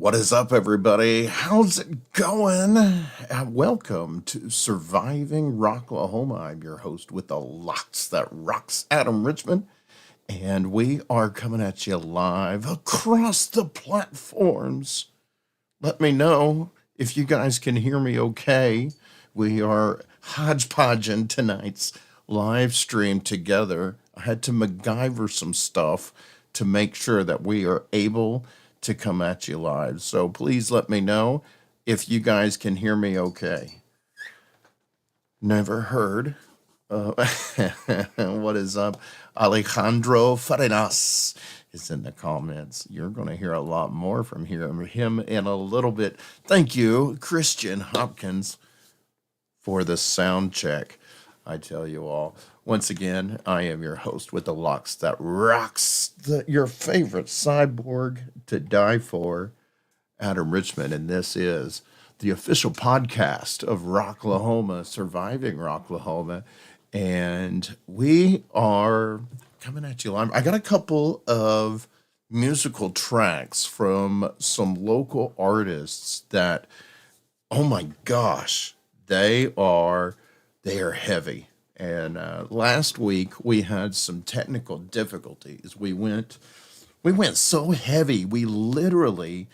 What is up, everybody? How's it going? Welcome to Surviving Rocklahoma. I'm your host with the lots that rocks, Adam Richmond, and we are coming at you live across the platforms. Let me know if you guys can hear me okay. We are hodgepodging tonight's live stream together. I had to MacGyver some stuff to make sure that we are able to come at you live. So please let me know if you guys can hear me okay. Never heard. What is up? Alejandro Farenas is in the comments. You're going to hear a lot more from him in a little bit. Thank you, Christian Hopkins, for the sound check. I tell you all. Once again, I am your host with the locks that rocks, your favorite cyborg to die for, Adam Richmond, and this is the official podcast of Rocklahoma, Surviving Rocklahoma, and we are coming at you live. I got a couple of musical tracks from some local artists that, oh my gosh, they are heavy. And last week we had some technical difficulties. We went so heavy. We literally,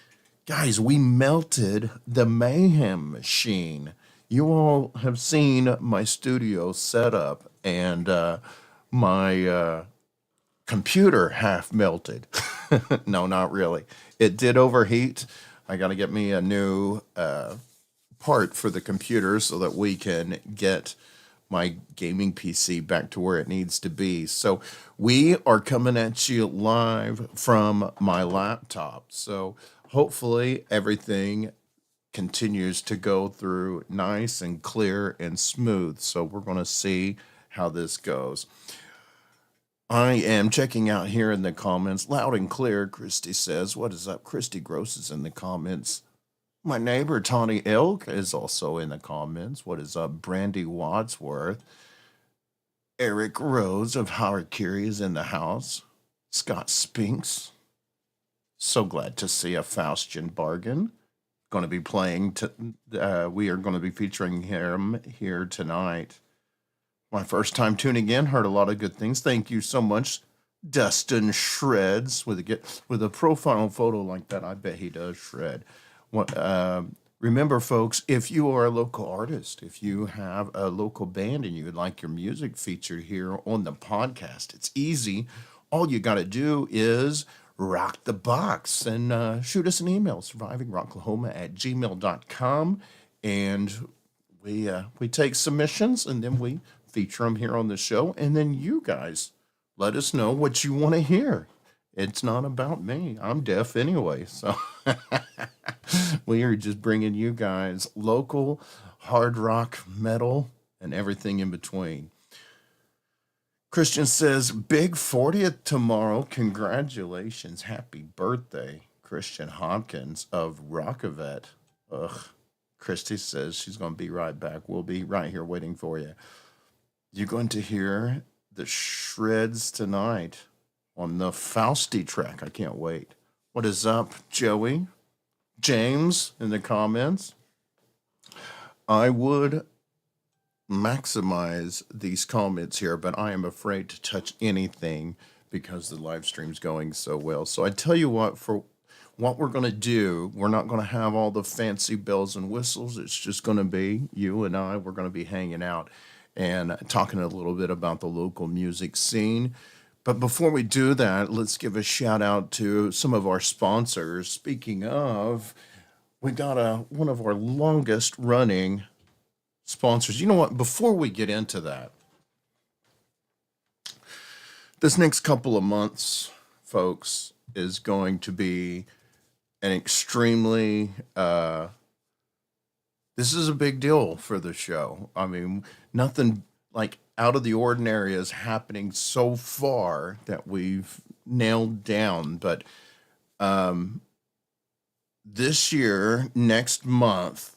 guys, we melted the mayhem machine. You all have seen my studio setup, and my computer half melted. No, not really. It did overheat. I got to get me a new part for the computer so that we can get my gaming PC back to where it needs to be. So we are coming at you live from my laptop. So hopefully everything continues to go through nice and clear and smooth. So we're going to see how this goes. I am checking out here in the comments, loud and clear. Christy says, what is up? Christy Gross is in the comments. My neighbor, Tawny Elk, is also in the comments. What is up? Brandy Wadsworth. Eric Rose of Harikiri is in the house. Scott Spinks. So glad to see A Faustian Bargain. Going to be playing, we are going to be featuring him here tonight. My first time tuning in, heard a lot of good things. Thank you so much, Dustin Shreds. With a profile photo like that, I bet he does shred. Remember, folks, if you are a local artist, if you have a local band and you would like your music featured here on the podcast, it's easy. All you got to do is rock the box and shoot us an email, survivingrocklahoma@gmail.com, and we take submissions and then we feature them here on the show, and then you guys let us know what you want to hear. It's not about me. I'm deaf anyway, so we are just bringing you guys local hard rock, metal, and everything in between. Christian says, big 40th tomorrow. Congratulations. Happy birthday, Christian Hopkins of Rockavet. Ugh. Christy says she's going to be right back. We'll be right here waiting for you. You're going to hear the shreds tonight on the Fausti track. I can't wait. What is up, Joey? James in the comments. I would maximize these comments here, but I am afraid to touch anything because the live stream's going so well. So I tell you what, for what we're going to do, we're not going to have all the fancy bells and whistles. It's just going to be you and I. We're going to be hanging out and talking a little bit about the local music scene. But before we do that, let's give a shout out to some of our sponsors. Speaking of, we got one of our longest running sponsors. You know what? Before we get into that, this next couple of months, folks, is going to be an extremely, this is a big deal for the show. I mean, nothing like out of the ordinary is happening so far that we've nailed down. But this year, next month,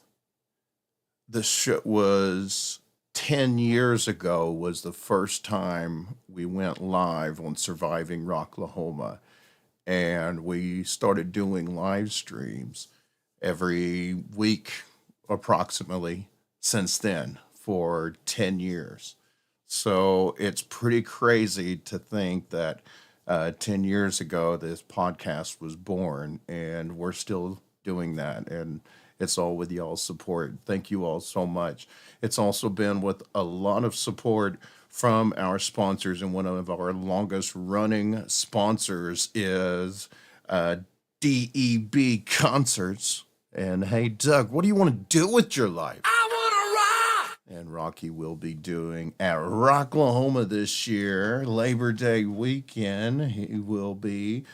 the show was 10 years ago was the first time we went live on Surviving Rocklahoma. and we started doing live streams every week approximately since then for 10 years. So it's pretty crazy to think that 10 years ago this podcast was born, and we're still doing that. And it's all with y'all's support. Thank you all so much. It's also been with a lot of support from our sponsors, and one of our longest running sponsors is DEB Concerts. And hey, Doug, what do you want to do with your life? I want to rock! And Rocky will be doing at Rocklahoma this year, Labor Day weekend. He will be.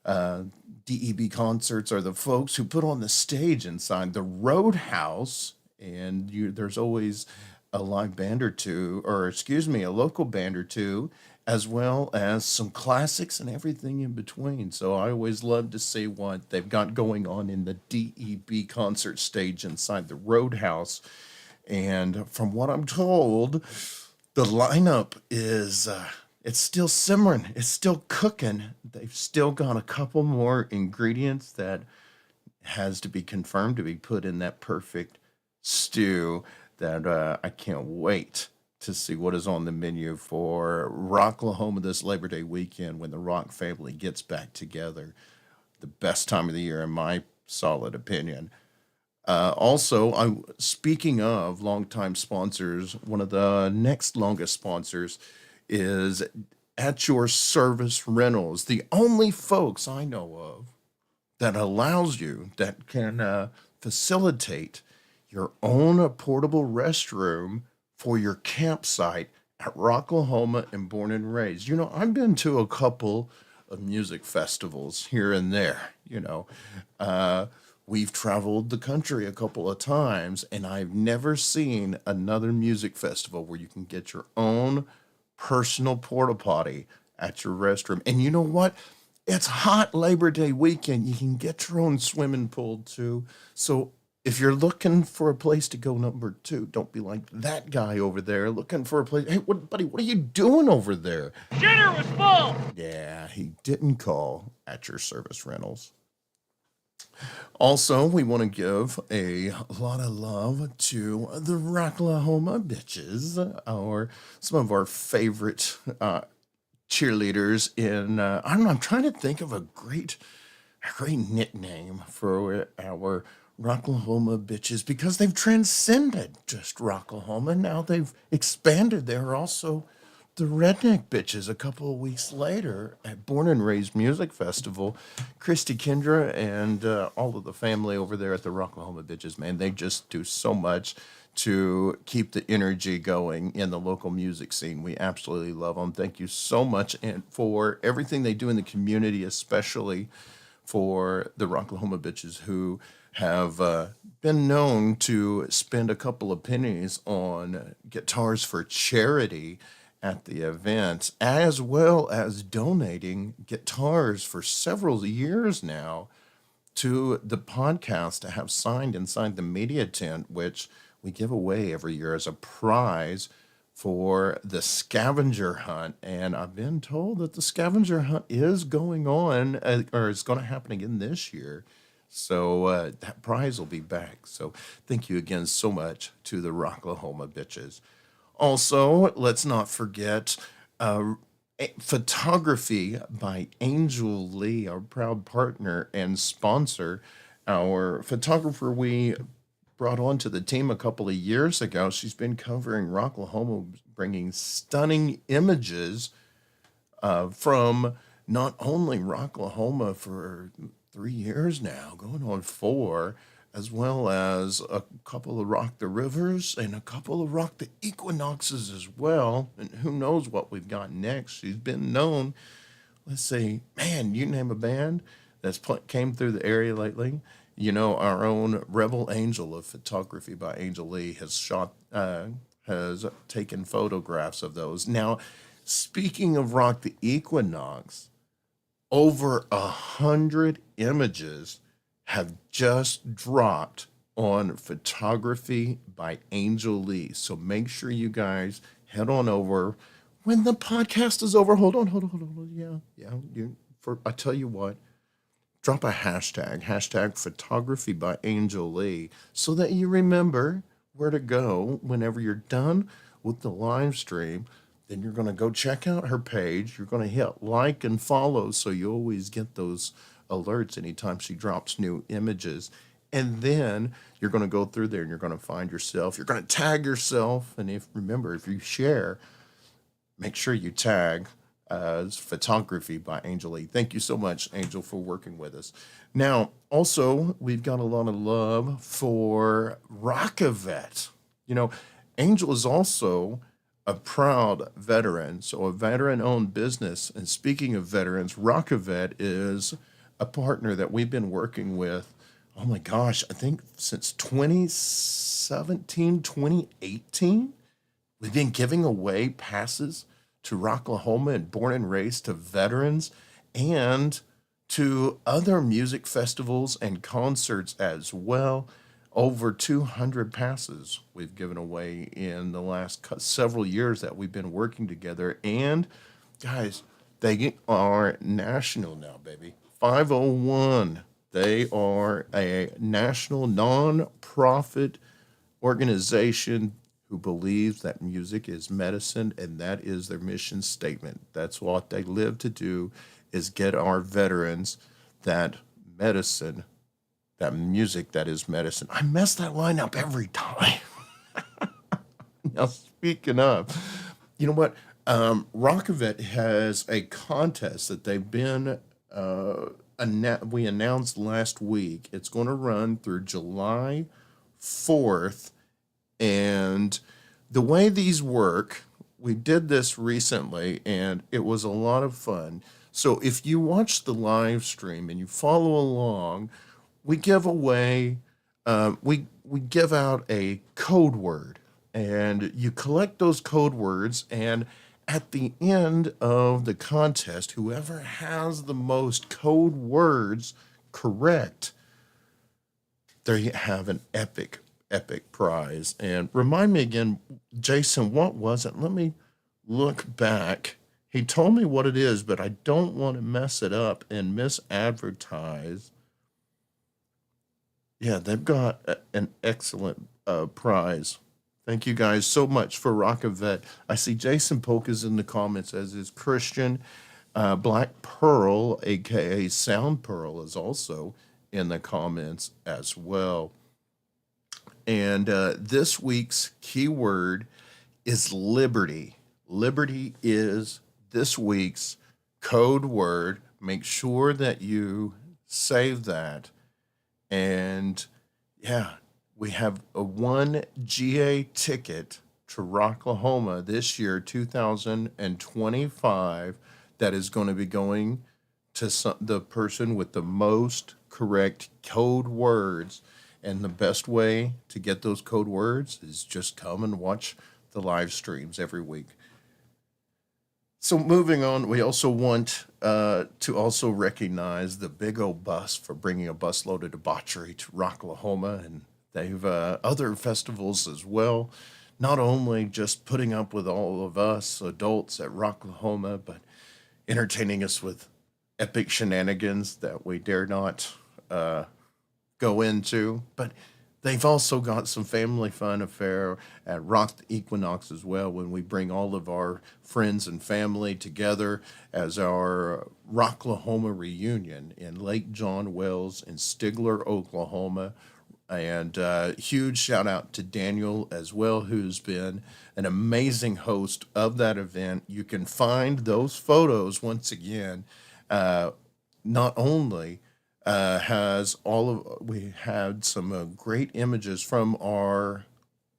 DEB Concerts are the folks who put on the stage inside the Roadhouse, and there's always a live band or two, or excuse me, a local band or two, as well as some classics and everything in between. So I always love to see what they've got going on in the DEB concert stage inside the Roadhouse. And from what I'm told, the lineup is it's still simmering, it's still cooking. They've still got a couple more ingredients that has to be confirmed to be put in that perfect stew that I can't wait to see what is on the menu for Rocklahoma this Labor Day weekend when the Rock family gets back together. The best time of the year, in my solid opinion. Also, speaking of longtime sponsors, one of the next longest sponsors is At Your Service Rentals, the only folks I know of that allows you, that can facilitate your own portable restroom for your campsite at Rocklahoma and Born and Raised. You know, I've been to a couple of music festivals here and there, we've traveled the country a couple of times, and I've never seen another music festival where you can get your own personal porta potty at your restroom. And you know what? It's hot Labor Day weekend. You can get your own swimming pool too. So if you're looking for a place to go, number two, don't be like that guy over there looking for a place. Hey, buddy, what are you doing over there? Dinner was full. Yeah, he didn't call At Your Service Rentals. Also, we want to give a lot of love to the Rocklahoma bitches, some of our favorite cheerleaders in. I don't know. I'm trying to think of a great nickname for our Rocklahoma bitches because they've transcended just Rocklahoma. Now they've expanded. They're also the Redneck Bitches a couple of weeks later at Born and Raised Music Festival. Christy Kendra and all of the family over there at the Rocklahoma Bitches, man, they just do so much to keep the energy going in the local music scene. We absolutely love them. Thank you so much and for everything they do in the community, especially for the Rocklahoma Bitches who have been known to spend a couple of pennies on guitars for charity at the event, as well as donating guitars for several years now to the podcast to have signed inside the media tent, which we give away every year as a prize for the scavenger hunt. And I've been told that the scavenger hunt is going on, or it's going to happen again this year. So that prize will be back. So thank you again so much to the Rocklahoma bitches. Also, let's not forget photography by Angel Lee, our proud partner and sponsor. Our photographer we brought onto the team a couple of years ago. She's been covering Rocklahoma, bringing stunning images from not only Rocklahoma for 3 years now, going on 4, as well as a couple of Rock the Rivers and a couple of Rock the Equinoxes as well. And who knows what we've got next. She's been known, let's say, man, you name a band that's came through the area lately. You know, our own Rebel Angel of Photography by Angel Lee has taken photographs of those. Now, speaking of Rock the Equinox, over 100 images have just dropped on photography by Angel Lee. So make sure you guys head on over when the podcast is over. Hold on. Yeah. I tell you what, drop a hashtag photography by Angel Lee, so that you remember where to go whenever you're done with the live stream. Then you're going to go check out her page. You're going to hit like and follow so you always get those alerts anytime she drops new images. And then you're going to go through there and you're going to find yourself. You're going to tag yourself. And if you share, make sure you tag photography by Angel Lee. Thank you so much, Angel, for working with us. Now, also, we've got a lot of love for Rockavet. Angel is also a proud veteran, so a veteran-owned business. And speaking of veterans, Rockavet is a partner that we've been working with, oh my gosh, I think since 2017, 2018. We've been giving away passes to Rocklahoma and Born and Raised to veterans and to other music festivals and concerts as well. Over 200 passes we've given away in the last several years that we've been working together. And guys, they are national now, baby. 501. They are a national non-profit organization who believes that music is medicine, and that is their mission statement. That's what they live to do, is get our veterans that medicine, that music that is medicine. I mess that line up every time. Now, speaking of, you know what? Rockavet has a contest that they've been, we announced last week. It's going to run through July 4th. And the way these work, we did this recently, and it was a lot of fun. So if you watch the live stream and you follow along, we give away, we give out a code word, and you collect those code words, and at the end of the contest, whoever has the most code words correct, there you have an epic prize. And remind me again, Jason, what was it? Let me look back. He told me what it is, but I don't want to mess it up and misadvertise. Yeah, they've got an excellent prize. Thank you guys so much for Rockavet. I see Jason Polk is in the comments, as is Christian. Black Pearl, aka Sound Pearl, is also in the comments as well. And this week's keyword is liberty. Liberty is this week's code word. Make sure that you save that. And yeah, we have a 1 GA ticket to Rocklahoma this year, 2025, that is going to be going to the person with the most correct code words. And the best way to get those code words is just come and watch the live streams every week. So moving on, we also want to also recognize the Big O Bus for bringing a busload of debauchery to Rocklahoma, and they've other festivals as well. Not only just putting up with all of us adults at Rocklahoma, but entertaining us with epic shenanigans that we dare not go into. But they've also got some family fun affair at Rock the Equinox as well, when we bring all of our friends and family together as our Rocklahoma reunion in Lake John Wells in Stigler, Oklahoma. And huge shout out to Daniel as well, who's been an amazing host of that event. You can find those photos once again. Not only we had some great images from our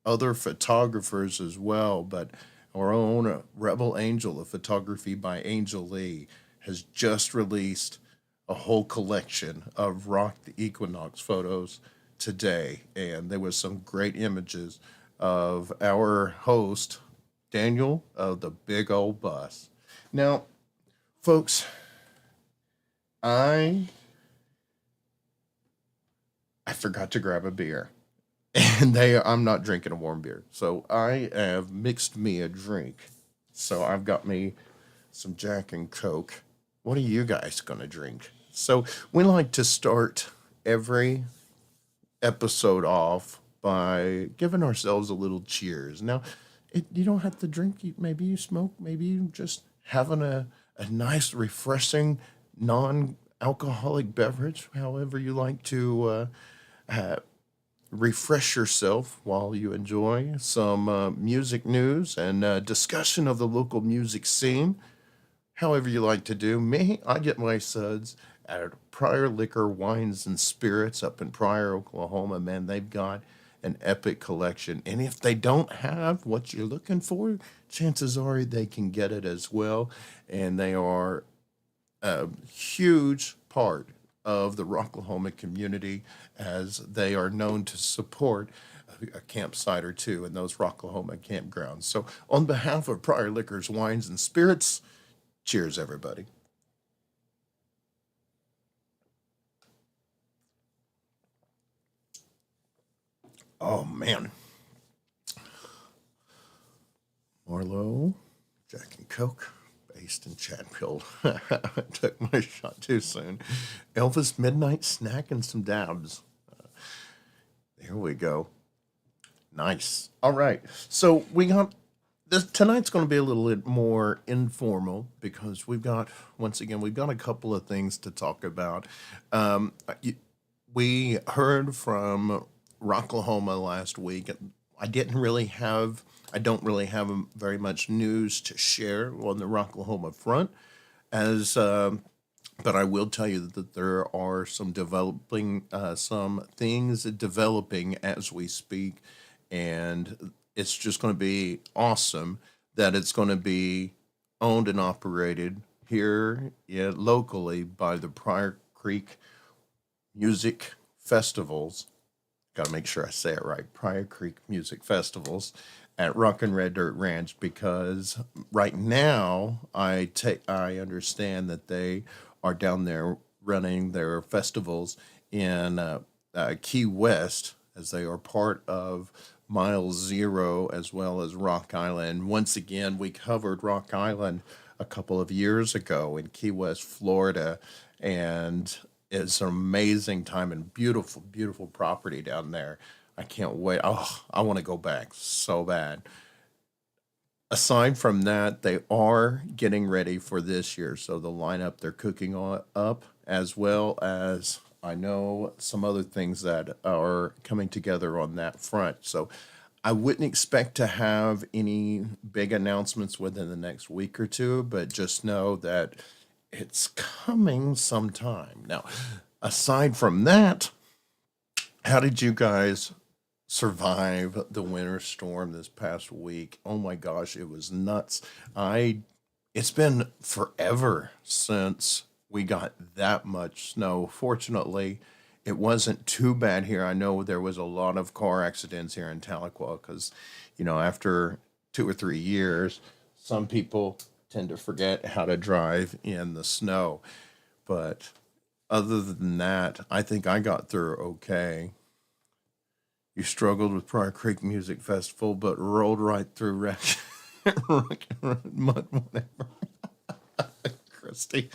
other photographers as well, but our own Rebel Angel of Photography by Angel Lee has just released a whole collection of Rock the Equinox photos today, and there was some great images of our host Daniel of the Big Old Bus. Now, folks, I forgot to grab a beer, and I'm not drinking a warm beer, so I have mixed me a drink. So I've got me some Jack and Coke what are you guys going to drink? So we like to start every episode off by giving ourselves a little cheers. Now, you don't have to drink. Maybe you smoke. Maybe you just having a nice, refreshing, non-alcoholic beverage. However you like to refresh yourself while you enjoy some music news and discussion of the local music scene. However you like to do. Me, I get my suds at Pryor Liquor Wines and Spirits up in Pryor, Oklahoma. Man, they've got an epic collection. And if they don't have what you're looking for, chances are they can get it as well. And they are a huge part of the Rocklahoma community, as they are known to support a campsite or two in those Rocklahoma campgrounds. So, on behalf of Pryor Liquors, Wines, and Spirits, cheers, everybody. Oh, man. Marlowe, Jack and Coke, based in Chatfield. I took my shot too soon. Elvis Midnight Snack and some dabs. There we go. Nice. All right. So we got this tonight's going to be a little bit more informal because once again, we've got a couple of things to talk about. Um, we heard from Rocklahoma last week. I don't really have very much news to share on the Rocklahoma front, as but I will tell you that there are some things developing as we speak, and it's just going to be awesome that it's going to be owned and operated here, locally by the Pryor Creek Music Festivals. Got to make sure I say it right. Pryor Creek Music Festivals at Rock and Red Dirt Ranch, because right now I understand that they are down there running their festivals in Key West, as they are part of Mile Zero as well as Rock Island. Once again, we covered Rock Island a couple of years ago in Key West, Florida, and it's an amazing time and beautiful, beautiful property down there. I can't wait. Oh, I want to go back so bad. Aside from that, they are getting ready for this year. So the lineup they're cooking up, as well as I know some other things that are coming together on that front. So I wouldn't expect to have any big announcements within the next week or two, but just know that it's coming sometime. Now, aside from that, how did you guys survive the winter storm this past week? Oh my gosh, it was nuts. It's been forever since we got that much snow. Fortunately, it wasn't too bad here. I know there was a lot of car accidents here in Tahlequah because, after 2 or 3 years, some people tend to forget how to drive in the snow. But other than that, I think I got through okay. You struggled with Pryor Creek Music Festival, but rolled right through mud, whatever. Christy,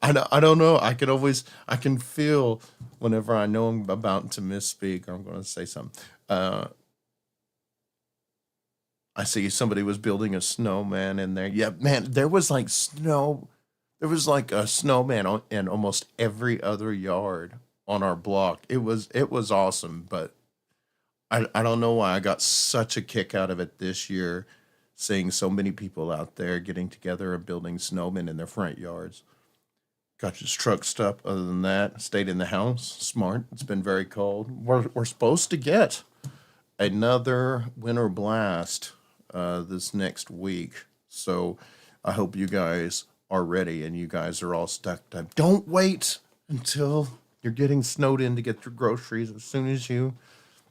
I don't know. I can feel whenever I know I'm about to misspeak or I'm going to say something. I see somebody was building a snowman in there. Yeah, man, there was like snow. There was like a snowman in almost every other yard on our block. It was awesome, but I don't know why I got such a kick out of it this year, seeing so many people out there getting together and building snowmen in their front yards. Got his truck stuff. Other than that, stayed in the house. Smart. It's been very cold. We're supposed to get another winter blast this next week. So I hope you guys are ready and you guys are all stacked up. Don't wait until you're getting snowed in to get your groceries. As soon as you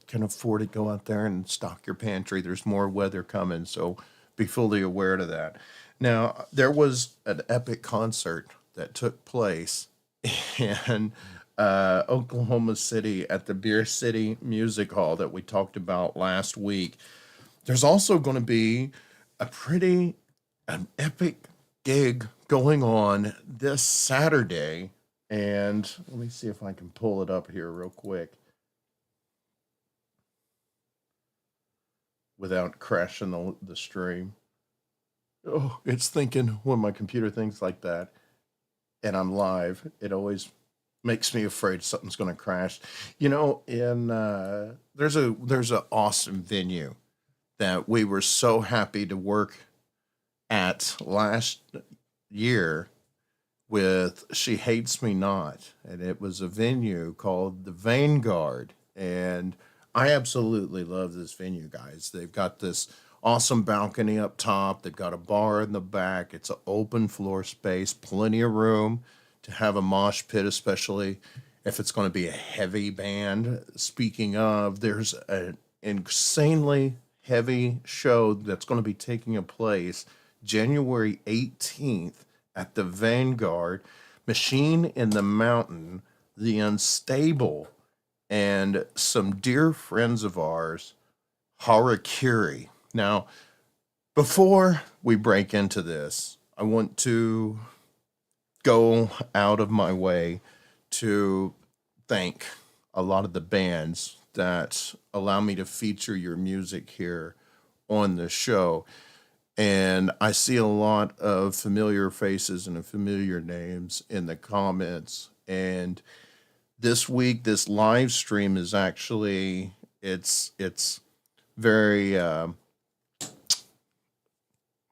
can afford it, go out there and stock your pantry. There's more weather coming, so be fully aware of that. Now, there was an epic concert that took place in Oklahoma City at the Beer City Music Hall that we talked about last week. There's also going to be an epic gig going on this Saturday. And let me see if I can pull it up here real quick without crashing the stream. Oh, it's thinking when my computer thinks like that and I'm live, it always makes me afraid something's going to crash. You know, there's a awesome venue that we were so happy to work at last year with She Hates Me Not, and it was a venue called the Vanguard, and I absolutely love this venue, guys. They've got this awesome balcony up top. They've got a bar in the back. It's an open floor space, plenty of room to have a mosh pit, especially if it's going to be a heavy band. Speaking of, there's an insanely heavy show that's going to be taking place January 18th at the Vanguard. Machine in the Mountain, The Unstable, and some dear friends of ours, Harikiri. Now, before we break into this, I want to go out of my way to thank a lot of the bands that allow me to feature your music here on the show. And I see a lot of familiar faces and familiar names in the comments. And this week, this live stream is actually, it's very,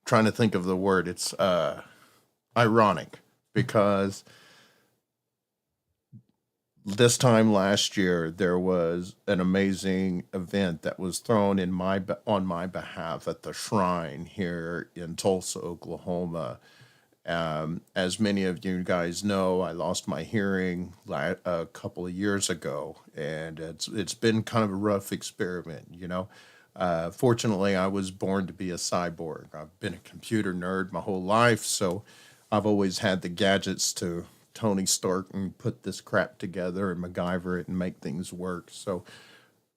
trying to think of the word. It's ironic because this time last year there was an amazing event that was thrown on my behalf at the Shrine here in Tulsa, Oklahoma. As many of you guys know, I lost my hearing a couple of years ago, and it's been kind of a rough experiment, you know. Fortunately, I was born to be a cyborg. I've been a computer nerd my whole life, so I've always had the gadgets to Tony Stark and put this crap together and MacGyver it and make things work. So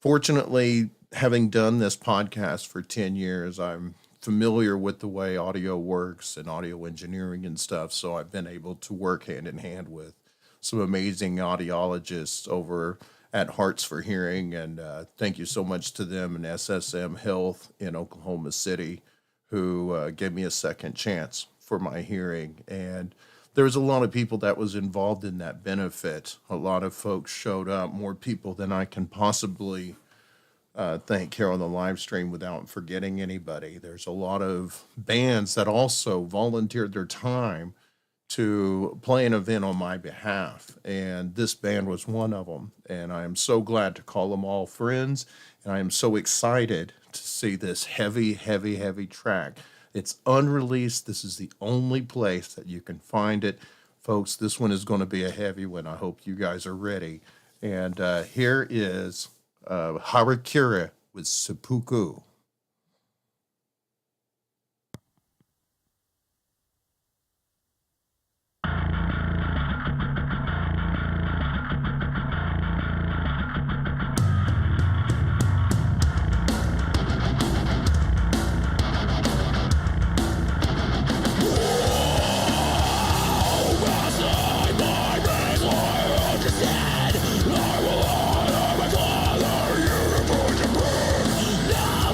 fortunately, having done this podcast for 10 years, I'm familiar with the way audio works and audio engineering and stuff. So I've been able to work hand in hand with some amazing audiologists over at Hearts for Hearing. And thank you so much to them and SSM Health in Oklahoma City, who gave me a second chance for my hearing. And there was a lot of people that was involved in that benefit. A lot of folks showed up, more people than I can possibly thank here on the live stream without forgetting anybody. There's a lot of bands that also volunteered their time to play an event on my behalf, and this band was one of them. And I am so glad to call them all friends, and I am so excited to see this heavy, heavy, heavy track. It's unreleased. This is the only place that you can find it. Folks, this one is going to be a heavy one. I hope you guys are ready. And here is Harikiri with Seppuku. I will honor my father, you report to prove. Now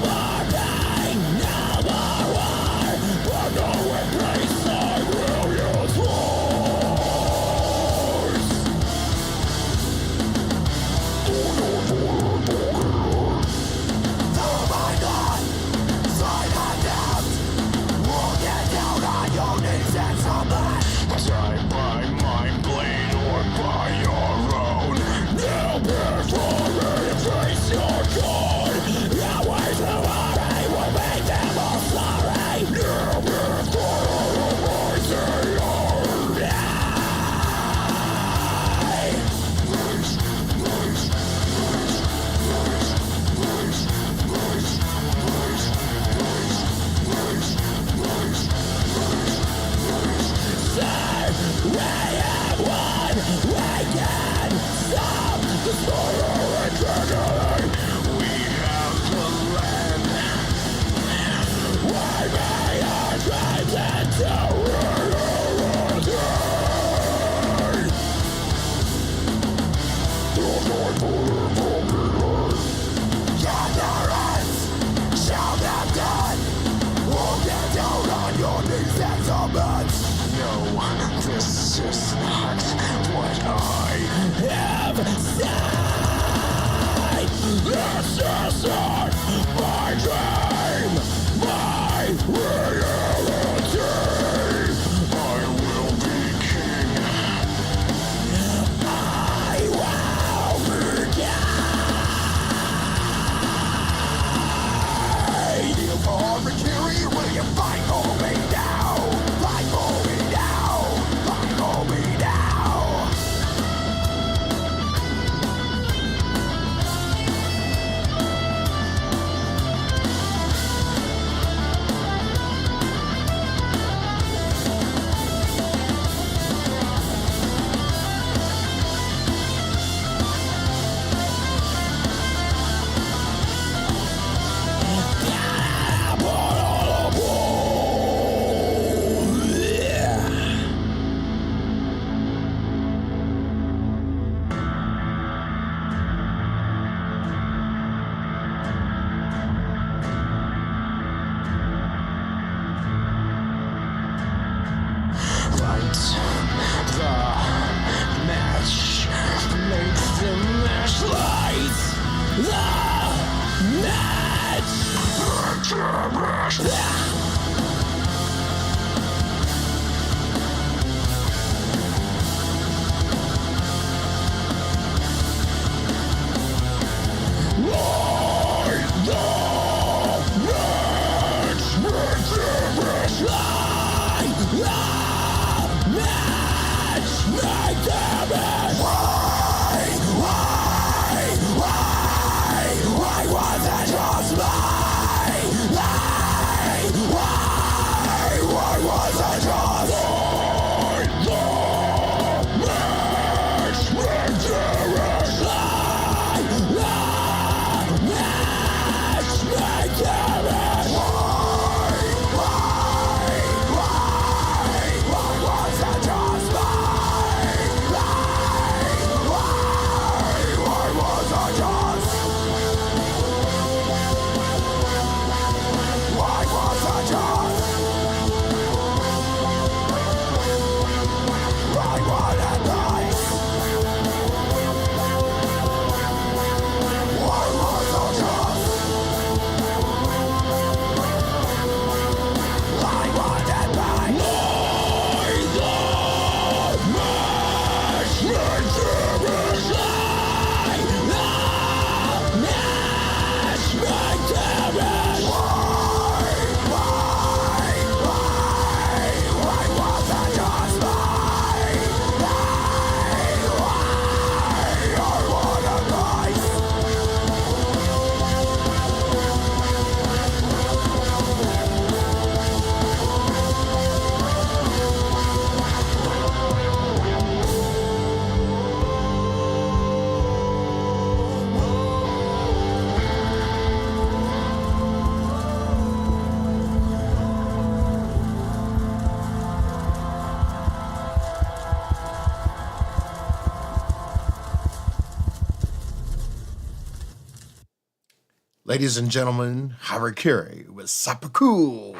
Ladies and gentlemen, Harikiri with Seppuku.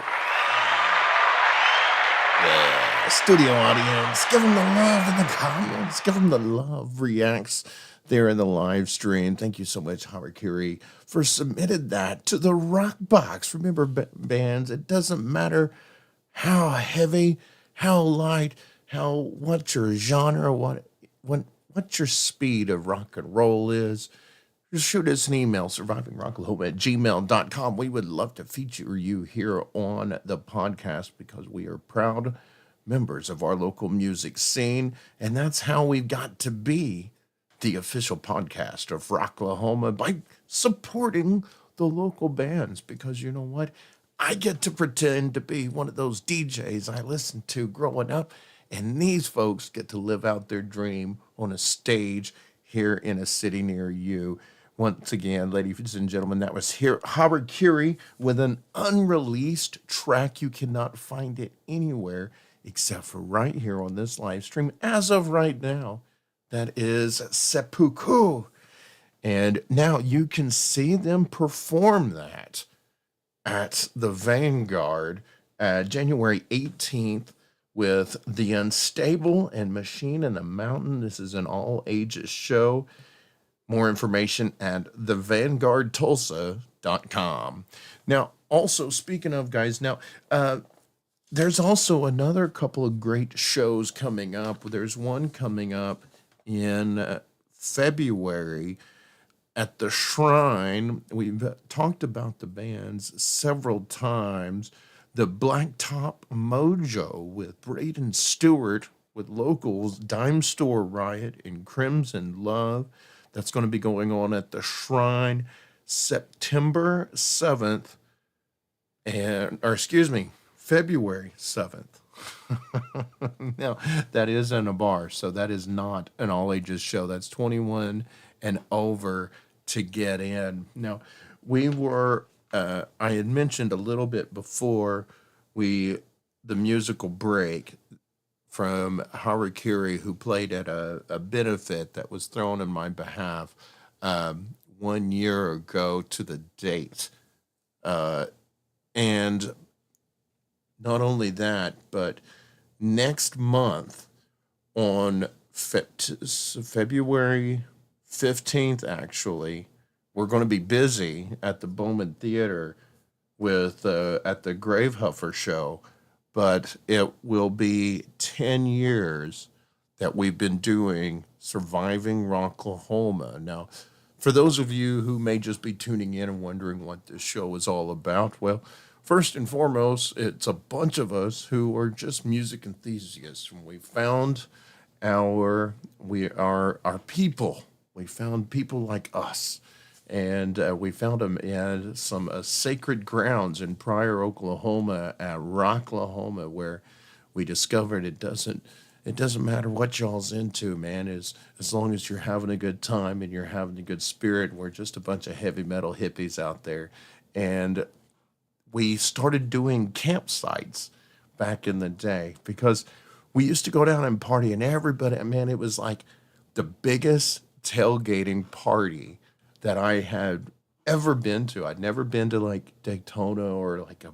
Yeah, studio audience, give them the love in the comments. Give them the love reacts there in the live stream. Thank you so much, Harikiri, for submitted that to the Rock Box. Remember, bands, it doesn't matter how heavy, how light, what your genre, what your speed of rock and roll is. Just shoot us an email, survivingrocklahoma@gmail.com. We would love to feature you here on the podcast because we are proud members of our local music scene, and that's how we've got to be the official podcast of Rocklahoma, by supporting the local bands, because you know what? I get to pretend to be one of those DJs I listened to growing up, and these folks get to live out their dream on a stage here in a city near you. Once again, ladies and gentlemen, that was Harikiri with an unreleased track. You cannot find it anywhere except for right here on this live stream as of right now. That is Seppuku. And now you can see them perform that at the Vanguard January 18th with The Unstable and Machine in the Mountain. This is an all-ages show. More information at thevanguardtulsa.com. Now, also, speaking of guys, now, there's also another couple of great shows coming up. There's one coming up in February at the Shrine. We've talked about the bands several times. The Blacktop Mojo with Braden Stewart, with locals, Dime Store Riot, and Crimson Love. That's going to be going on at the Shrine September 7th, February 7th. Now, that is in a bar, so that is not an all ages show. That's 21 and over to get in. Now, I had mentioned a little bit before the musical break from Harikiri, who played at a benefit that was thrown in my behalf 1 year ago to the date. And not only that, but next month on February 15th, actually, we're going to be busy at the Bowman Theater with at the Gravehuffer show, but it will be 10 years that we've been doing Surviving Rocklahoma. Now, for those of you who may just be tuning in and wondering what this show is all about, well, first and foremost, it's a bunch of us who are just music enthusiasts, and we found our people. We found people like us, and we found them in some sacred grounds in Pryor, Oklahoma, at Rocklahoma, where we discovered it doesn't matter what y'all's into, man. As long as you're having a good time and you're having a good spirit. We're just a bunch of heavy metal hippies out there, and we started doing campsites back in the day because we used to go down and party, and everybody, man, it was like the biggest tailgating party that I had ever been to. I'd never been to like Daytona or like a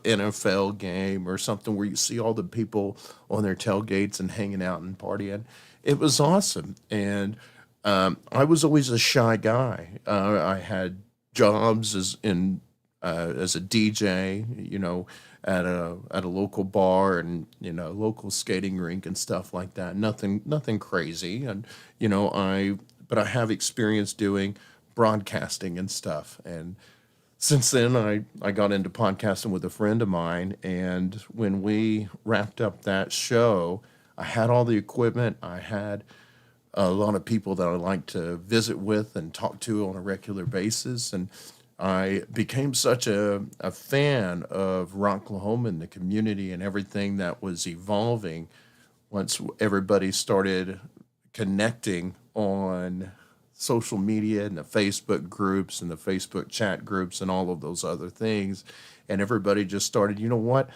NFL game or something where you see all the people on their tailgates and hanging out and partying. It was awesome. And I was always a shy guy. I had jobs as a DJ, at a local bar and local skating rink and stuff like that. Nothing crazy, and but I have experience doing broadcasting and stuff. And since then, I got into podcasting with a friend of mine, and when we wrapped up that show, I had all the equipment. I had a lot of people that I like to visit with and talk to on a regular basis, and I became such a fan of Rocklahoma and the community and everything that was evolving once everybody started connecting on social media and the Facebook groups and the Facebook chat groups and all of those other things. And everybody just started, you know what?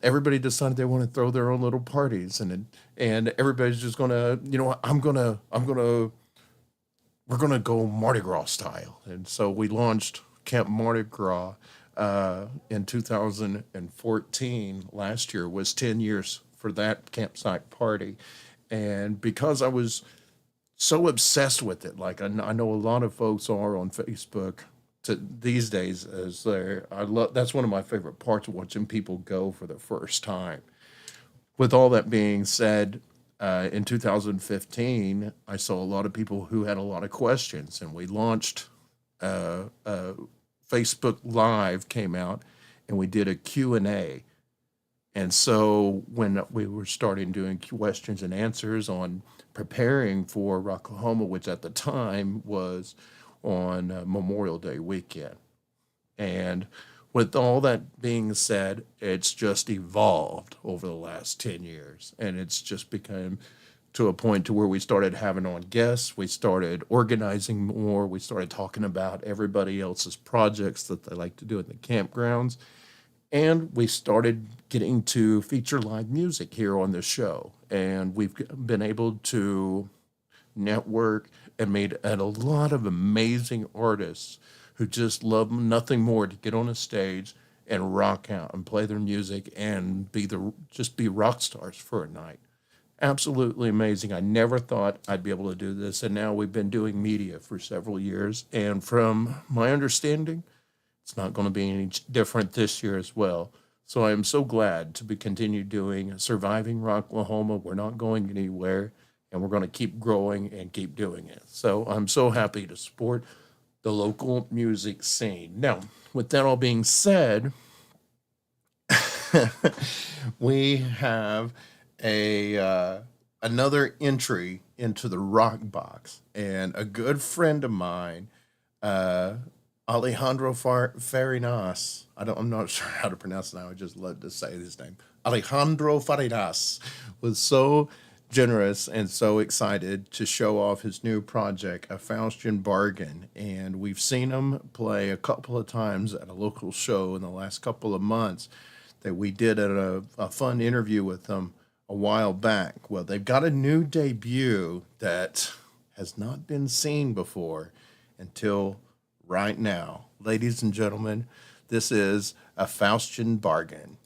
Everybody decided they want to throw their own little parties, and everybody's just gonna, we're going to go Mardi Gras style. And so we launched Camp Mardi Gras in 2014. Last year was 10 years for that campsite party. And because I was so obsessed with it, like I know a lot of folks are on Facebook these days, that's one of my favorite parts of watching people go for the first time. With all that being said, in 2015, I saw a lot of people who had a lot of questions, and we launched Facebook Live came out, and we did a Q&A. And so when we were starting doing questions and answers on preparing for ROKAHOMA, which at the time was on Memorial Day weekend. And with all that being said, it's just evolved over the last 10 years. And it's just become to a point to where we started having on guests. We started organizing more. We started talking about everybody else's projects that they like to do in the campgrounds. And we started getting to feature live music here on the show. And we've been able to network and made a lot of amazing artists who just love nothing more to get on a stage and rock out and play their music and be rock stars for a night. absolutely amazing. I never thought I'd be able to do this, and now we've been doing media for several years. And from my understanding, it's not going to be any different this year as well. So I'm so glad to be continue doing Surviving Rocklahoma. We're not going anywhere, and we're going to keep growing and keep doing it. So I'm so happy to support the local music scene. Now, with that all being said, we have another entry into the rock box, and a good friend of mine, Alejandro Farinas. I'm not sure how to pronounce it now. I just love to say his name. Alejandro Farinas was so generous and so excited to show off his new project, A Faustian Bargain. And we've seen him play a couple of times at a local show in the last couple of months that we did at a fun interview with them a while back. Well, they've got a new debut that has not been seen before until right now. Ladies and gentlemen, this is A Faustian Bargain.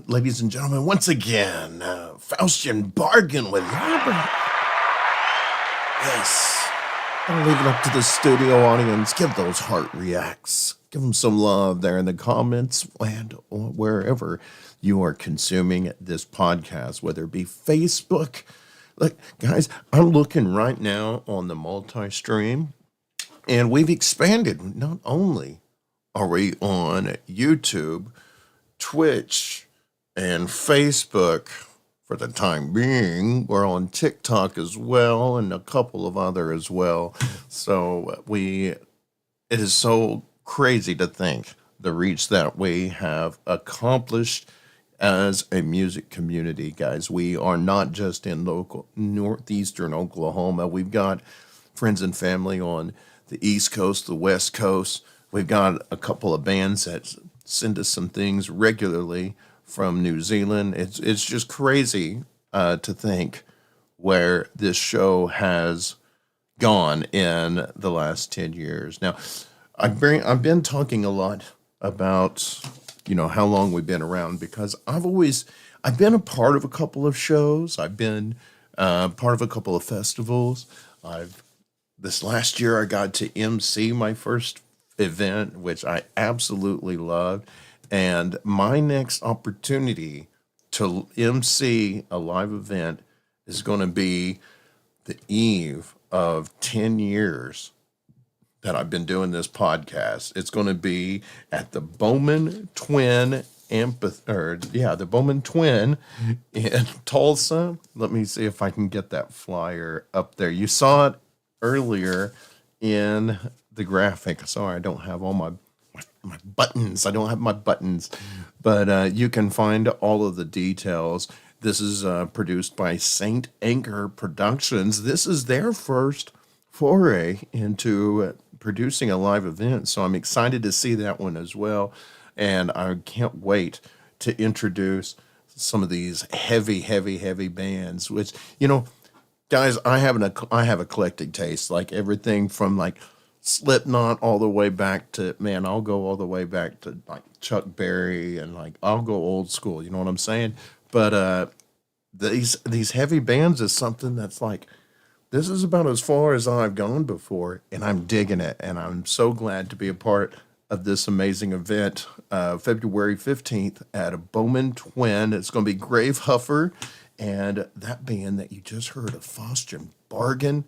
Ladies and gentlemen, once again, Faustian Bargain with Robert. Yes. I'll leave it up to the studio audience. Give those heart reacts. Give them some love there in the comments and wherever you are consuming this podcast, whether it be Facebook. Look, guys, I'm looking right now on the multi-stream, and we've expanded. Not only are we on YouTube, Twitch, and Facebook for the time being, we're on TikTok as well, and a couple of other as well. So it is so crazy to think the reach that we have accomplished as a music community, guys. We are not just in local northeastern Oklahoma. We've got friends and family on the East Coast, the West Coast. We've got a couple of bands that send us some things regularly from New Zealand. It's just crazy to think where this show has gone in the last 10 years. Now, I've been talking a lot about, how long we've been around, because I've been a part of a couple of shows. I've been part of a couple of festivals. This last year I got to MC my first event, which I absolutely loved. And my next opportunity to MC a live event is going to be the eve of 10 years that I've been doing this podcast. It's going to be at the Bowman Twin the Bowman Twin in Tulsa. Let me see if I can get that flyer up there. You saw it earlier in the graphic. Sorry, I don't have all my buttons. I don't have my buttons, but you can find all of the details. This is produced by Saint Anchor Productions. This is their first foray into producing a live event, so I'm excited to see that one as well. And I can't wait to introduce some of these heavy bands, which, guys, I have eclectic taste, like everything from like Slipknot all the way back to, I'll go all the way back to like Chuck Berry, and like I'll go old school, you know what I'm saying? But these heavy bands is something that's like, this is about as far as I've gone before, and I'm digging it, and I'm so glad to be a part of this amazing event, February 15th at a Bowman Twin. It's going to be Grave Huffer, and that band that you just heard, A Faustian Bargain,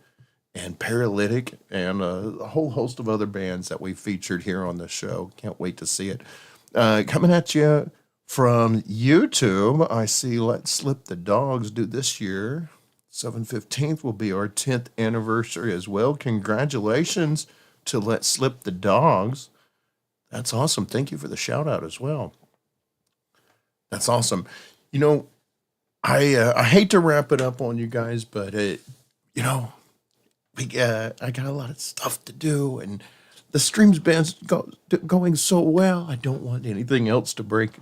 and Paralytic, and a whole host of other bands that we featured here on the show. Can't wait to see it. Coming at you from YouTube, I see Let's Slip the Dogs do this year. 7/15th will be our 10th anniversary as well. Congratulations to Let's Slip the Dogs. That's awesome. Thank you for the shout out as well. That's awesome. I hate to wrap it up on you guys, but I got a lot of stuff to do, and the stream's been going so well. I don't want anything else to break.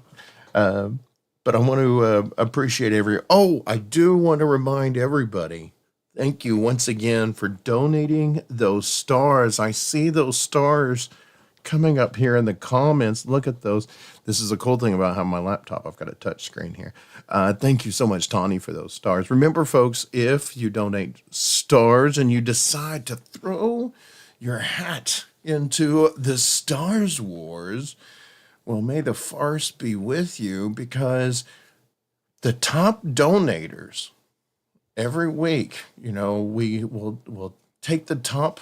But I want to appreciate I do want to remind everybody, thank you once again for donating those stars. I see those stars coming up here in the comments. Look at those. This is a cool thing about having my laptop. I've got a touch screen here. Thank you so much, Tawny, for those stars. Remember, folks, if you donate stars and you decide to throw your hat into the Stars Wars, well, may the farce be with you, because the top donators every week, we will take the top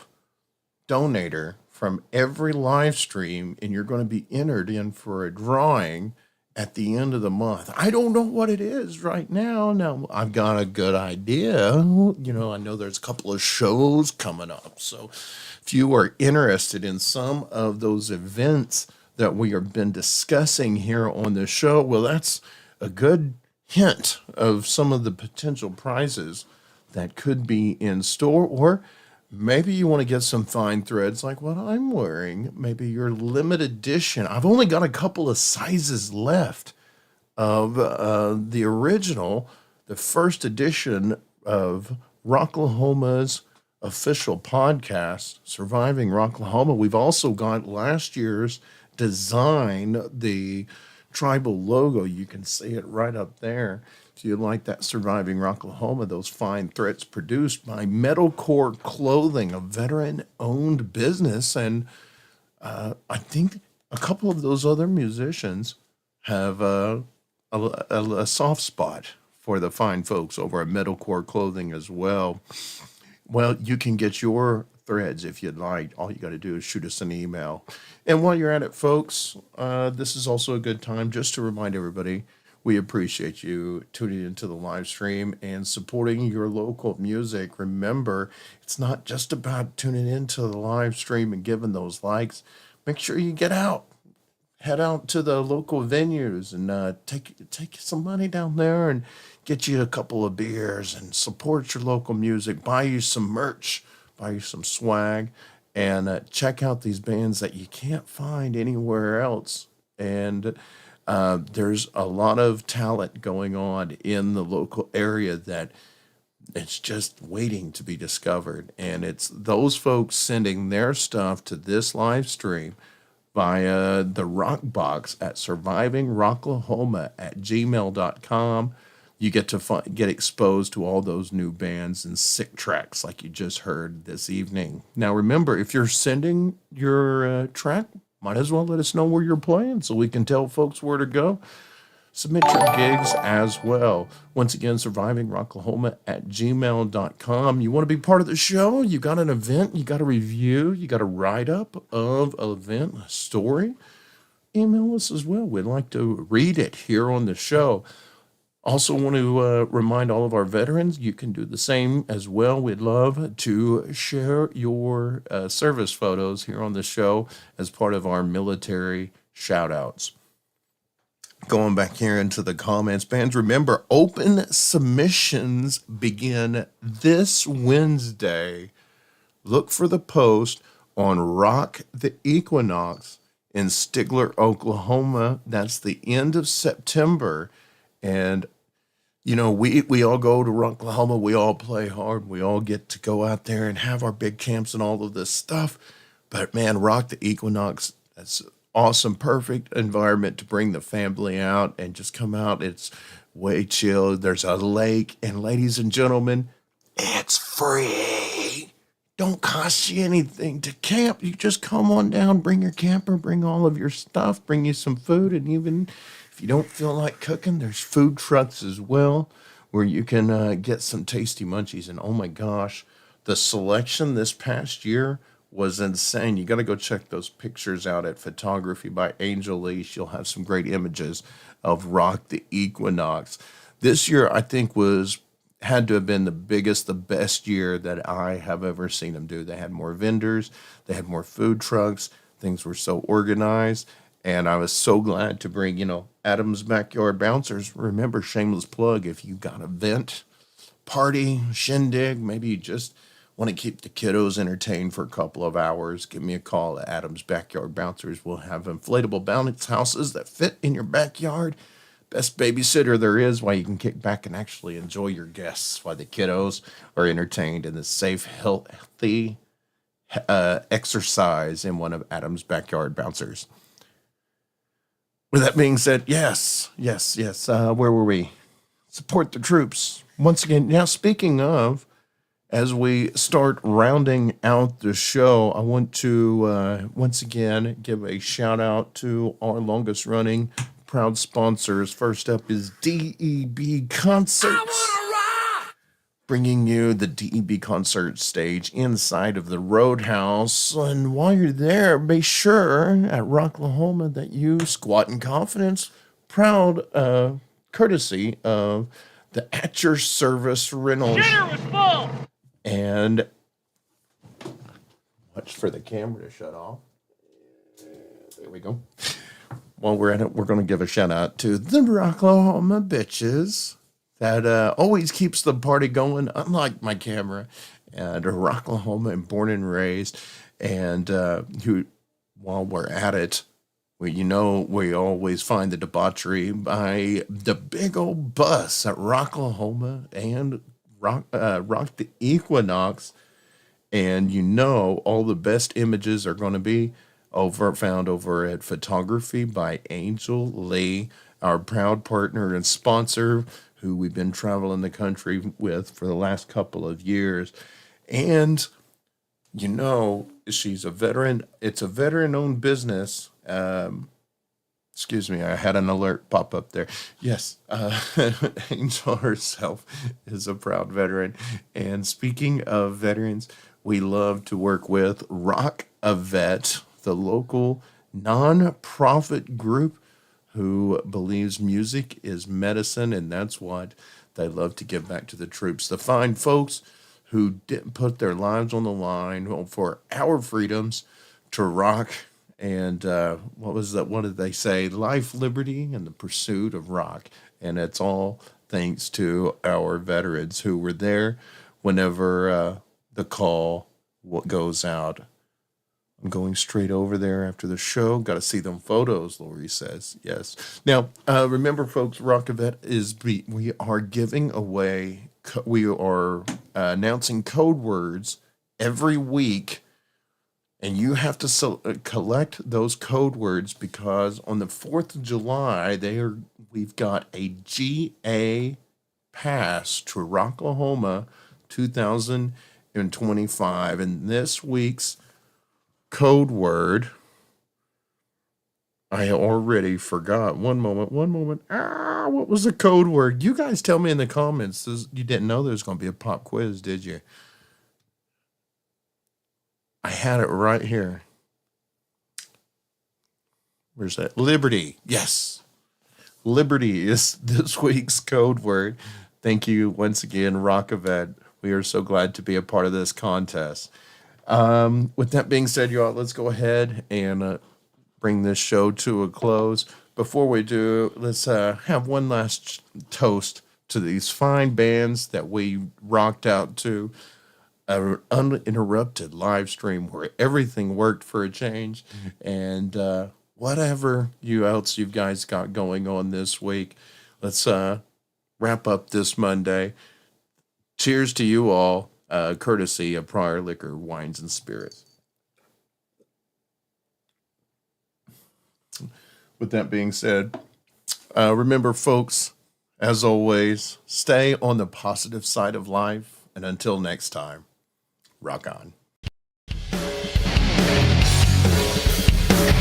donator from every live stream, and you're going to be entered in for a drawing at the end of the month. I don't know what it is right now. Now, I've got a good idea. I know there's a couple of shows coming up. So if you are interested in some of those events that we have been discussing here on the show, well, that's a good hint of some of the potential prizes that could be in store. Or maybe you want to get some fine threads like what I'm wearing, maybe your limited edition. I've only got a couple of sizes left of the original, the first edition of Rocklahoma's official podcast, Surviving Rocklahoma. We've also got last year's design, the tribal logo. You can see it right up there. If you like that Surviving Rocklahoma, those fine threads produced by Metalcore Clothing, a veteran-owned business. And I think a couple of those other musicians have a soft spot for the fine folks over at Metalcore Clothing as well. Well, you can get your threads if you'd like. All you got to do is shoot us an email. And while you're at it, folks, this is also a good time just to remind everybody, we appreciate you tuning into the live stream and supporting your local music. Remember, it's not just about tuning into the live stream and giving those likes. Make sure you get out. Head out to the local venues and take some money down there and get you a couple of beers and support your local music. Buy you some merch, buy you some swag, and check out these bands that you can't find anywhere else. And there's a lot of talent going on in the local area that It's just waiting to be discovered. And it's those folks sending their stuff to this live stream via the rock box at survivingrocklahoma@gmail.com. You get to get exposed to all those new bands and sick tracks like you just heard this evening. Now, remember, if you're sending your track, might as well let us know where you're playing so we can tell folks where to go. Submit your gigs as well. Once again, survivingrocklahoma@gmail.com. You want to be part of the show? You got an event? You got a review? You got a write-up of an event, a story? Email us as well. We'd like to read it here on the show. Also want to remind all of our veterans, you can do the same as well. We'd love to share your service photos here on the show as part of our military shout-outs. Going back here into the comments, bands, remember, open submissions begin this Wednesday. Look for the post on Rock the Equinox in Stigler, Oklahoma. That's the end of September. And, you know, we all go to Rocklahoma. We all play hard. We all get to go out there and have our big camps and all of this stuff. But, man, Rock the Equinox, that's awesome, perfect environment to bring the family out and just come out. It's way chill. There's a lake. And, ladies and gentlemen, it's free. Don't cost you anything to camp. You just come on down, bring your camper, bring all of your stuff, bring you some food, and even if you don't feel like cooking, there's food trucks as well where you can get some tasty munchies. And oh my gosh, the selection this past year was insane. You got to go check those pictures out at Photography by Angel Lee. She'll have some great images of Rock the Equinox. This year, I think, had to have been the biggest, the best year that I have ever seen them do. They had more vendors, they had more food trucks, things were so organized, and I was so glad to bring, Adam's Backyard Bouncers. Remember, shameless plug, if you got an event, party, shindig, maybe you just want to keep the kiddos entertained for a couple of hours, give me a call at Adam's Backyard Bouncers. We'll have inflatable bounce houses that fit in your backyard. Best babysitter there is, while you can kick back and actually enjoy your guests while the kiddos are entertained in the safe, healthy exercise in one of Adam's Backyard Bouncers. With that being said, yes. Where were we? Support the troops. Once again, now speaking of, as we start rounding out the show, I want to once again give a shout out to our longest running proud sponsors. First up is DEB Concerts, bringing you the DEB concert stage inside of the Roadhouse. And while you're there, be sure at Rocklahoma that you squat in confidence, proud courtesy of the At Your Service Rentals. Dinner was full. And watch for the camera to shut off. There we go. While we're at it, we're going to give a shout out to the Rocklahoma bitches that always keeps the party going, unlike my camera. And Rocklahoma and born and raised. And who, while we're at it, we always find the debauchery by the big old bus at Rocklahoma and Rock the Equinox. And all the best images are going to be found over at Photography by Angel Lee, our proud partner and sponsor, who we've been traveling the country with for the last couple of years. And she's a veteran. It's a veteran-owned business. Excuse me, I had an alert pop up there. Yes, Angel herself is a proud veteran. And speaking of veterans, we love to work with Rock a Vet, the local non-profit group who believes music is medicine, and that's what they love to give back to the troops. The fine folks who didn't put their lives on the line for our freedoms to rock. And what was that? What did they say? Life, liberty, and the pursuit of rock. And it's all thanks to our veterans who were there whenever the call goes out. I'm going straight over there after the show. Got to see them photos, Lori says. Yes. Now, remember, folks, Rockavet we are giving away we are announcing code words every week, and you have to collect those code words because on the 4th of July, we've got a GA pass to Rocklahoma 2025. And this week's code word, I already forgot. One moment. What was the code word? You guys tell me in the comments. You didn't know there was going to be a pop quiz, did you? I had it right here. Where's that? Liberty. Yes. Liberty is this week's code word. Thank you once again, Rockaved. We are so glad to be a part of this contest. With that being said, y'all, let's go ahead and bring this show to a close. Before we do, let's have one last toast to these fine bands that we rocked out to. An uninterrupted live stream where everything worked for a change, and whatever you guys got going on this week, let's wrap up this Monday. Cheers to you all, courtesy of Prior Liquor, Wines, and Spirits. With that being said, remember, folks, as always, stay on the positive side of life, and until next time, rock on.